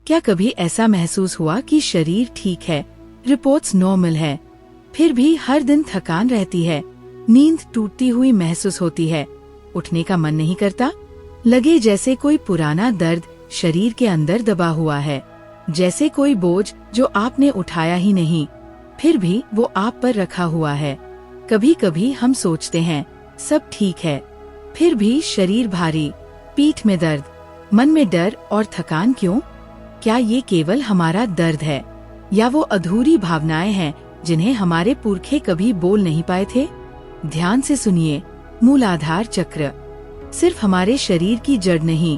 क्या कभी ऐसा महसूस हुआ कि शरीर ठीक है, रिपोर्ट्स नॉर्मल है, फिर भी हर दिन थकान रहती है, नींद टूटती हुई महसूस होती है, उठने का मन नहीं करता, लगे जैसे कोई पुराना दर्द शरीर के अंदर दबा हुआ है, जैसे कोई बोझ जो आपने उठाया ही नहीं, फिर भी वो आप पर रखा हुआ है। कभी कभी हम सोचते हैं सब ठीक है, फिर भी शरीर भारी, पीठ में दर्द, मन में डर और थकान क्यों? क्या ये केवल हमारा दर्द है या वो अधूरी भावनाएं हैं जिन्हें हमारे पुरखे कभी बोल नहीं पाए थे? ध्यान से सुनिए, मूलाधार चक्र सिर्फ हमारे शरीर की जड़ नहीं,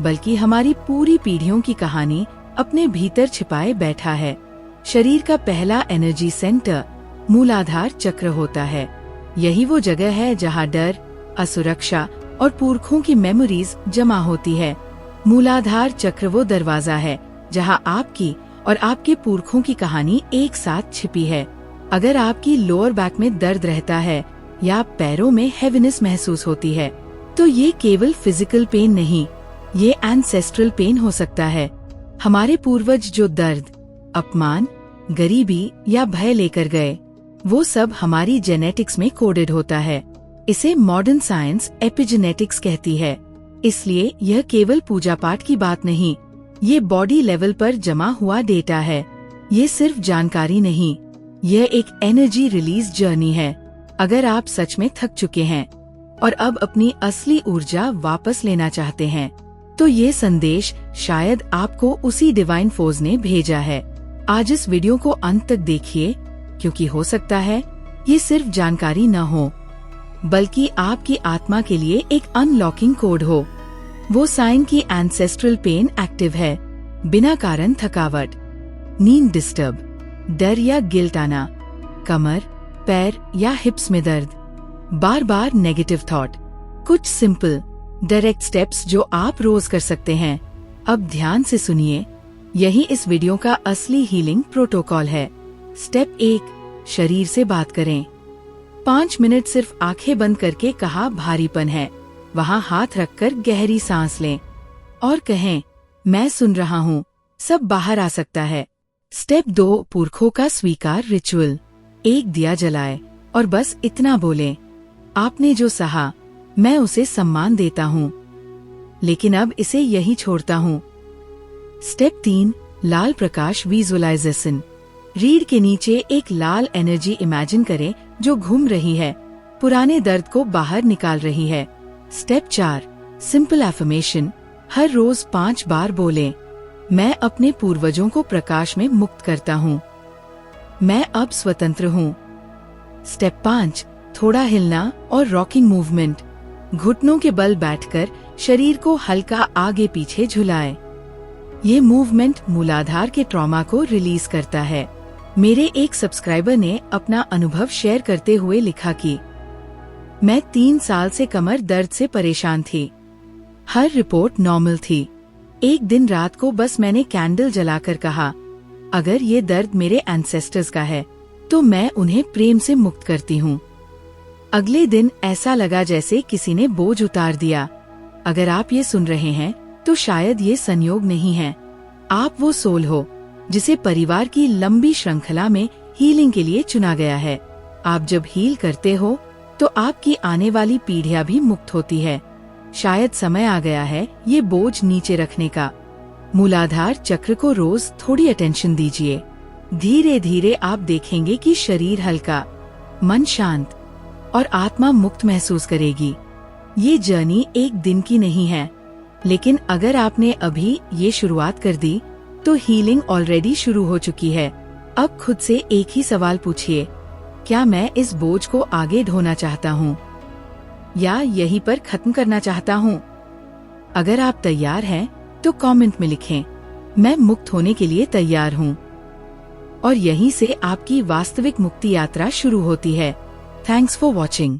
बल्कि हमारी पूरी पीढ़ियों की कहानी अपने भीतर छिपाए बैठा है। शरीर का पहला एनर्जी सेंटर मूलाधार चक्र होता है। यही वो जगह है जहाँ डर, असुरक्षा और पुरखों की मेमोरीज जमा होती है। मूलाधार चक्र वो दरवाजा है जहाँ आपकी और आपके पुरखों की कहानी एक साथ छिपी है। अगर आपकी लोअर बैक में दर्द रहता है या पैरों में हेवीनेस महसूस होती है, तो ये केवल फिजिकल पेन नहीं, ये एंसेस्ट्रल पेन हो सकता है। हमारे पूर्वज जो दर्द, अपमान, गरीबी या भय लेकर गए, वो सब हमारी जेनेटिक्स में कोडेड होता है। इसे मॉडर्न साइंस एपिजेनेटिक्स कहती है। इसलिए यह केवल पूजा पाठ की बात नहीं, ये बॉडी लेवल पर जमा हुआ डेटा है। ये सिर्फ जानकारी नहीं, यह एक एनर्जी रिलीज जर्नी है। अगर आप सच में थक चुके हैं और अब अपनी असली ऊर्जा वापस लेना चाहते हैं, तो ये संदेश शायद आपको उसी डिवाइन फोर्स ने भेजा है। आज इस वीडियो को अंत तक देखिए, क्योंकि हो सकता है ये सिर्फ जानकारी न हो, बल्कि आपकी आत्मा के लिए एक अनलॉकिंग कोड हो। वो साइन की एंसेस्ट्रल पेन एक्टिव है, बिना कारण थकावट, नींद डिस्टर्ब, डर या गिल्ट आना, कमर, पैर या हिप्स में दर्द, बार बार नेगेटिव थॉट। कुछ सिंपल डायरेक्ट स्टेप्स जो आप रोज कर सकते हैं। अब ध्यान से सुनिए, यही इस वीडियो का असली हीलिंग प्रोटोकॉल है। स्टेप 1, शरीर से बात करें। 5 मिनट सिर्फ आंखें बंद करके कहा भारीपन है, वहाँ हाथ रखकर गहरी सांस लें और कहें, मैं सुन रहा हूँ, सब बाहर आ सकता है। स्टेप 2, पुरखों का स्वीकार रिचुअल। एक दिया जलाए और बस इतना बोलें, आपने जो सहा, मैं उसे सम्मान देता हूँ, लेकिन अब इसे यही छोड़ता हूँ। स्टेप 3, लाल प्रकाश विजुअलाइजेशन। रीढ़ के नीचे एक लाल एनर्जी इमेजिन करें जो घूम रही है, पुराने दर्द को बाहर निकाल रही है। Step 4, simple affirmation. हर रोज 5 बार बोलें, मैं अपने पूर्वजों को प्रकाश में मुक्त करता हूँ, मैं अब स्वतंत्र हूँ। स्टेप 5, थोड़ा हिलना और रॉकिंग मूवमेंट। घुटनों के बल बैठकर शरीर को हल्का आगे पीछे झुलाएं। ये मूवमेंट मूलाधार के ट्रॉमा को रिलीज करता है। मेरे एक सब्सक्राइबर ने अपना अनुभव शेयर करते हुए लिखा कि मैं 3 साल से कमर दर्द से परेशान थी। हर रिपोर्ट नॉर्मल थी। एक दिन रात को बस मैंने कैंडल जलाकर कहा, अगर ये दर्द मेरे एंसेस्टर्स का है, तो मैं उन्हें प्रेम से मुक्त करती हूँ। अगले दिन ऐसा लगा जैसे किसी ने बोझ उतार दिया। अगर आप ये सुन रहे हैं, तो शायद ये संयोग नहीं है। आप वो सोल हो जिसे परिवार की लंबी श्रृंखला में हीलिंग के लिए चुना गया है। आप जब हील करते हो, तो आपकी आने वाली पीढ़ियां भी मुक्त होती है। शायद समय आ गया है ये बोझ नीचे रखने का। मूलाधार चक्र को रोज थोड़ी अटेंशन दीजिए। धीरे धीरे आप देखेंगे कि शरीर हल्का, मन शांत और आत्मा मुक्त महसूस करेगी। ये जर्नी एक दिन की नहीं है, लेकिन अगर आपने अभी ये शुरुआत कर दी, तो हीलिंग ऑलरेडी शुरू हो चुकी है। अब खुद से एक ही सवाल पूछिए, क्या मैं इस बोझ को आगे ढोना चाहता हूँ या यहीं पर खत्म करना चाहता हूँ? अगर आप तैयार हैं, तो कमेंट में लिखें, मैं मुक्त होने के लिए तैयार हूँ। और यहीं से आपकी वास्तविक मुक्ति यात्रा शुरू होती है। Thanks for watching.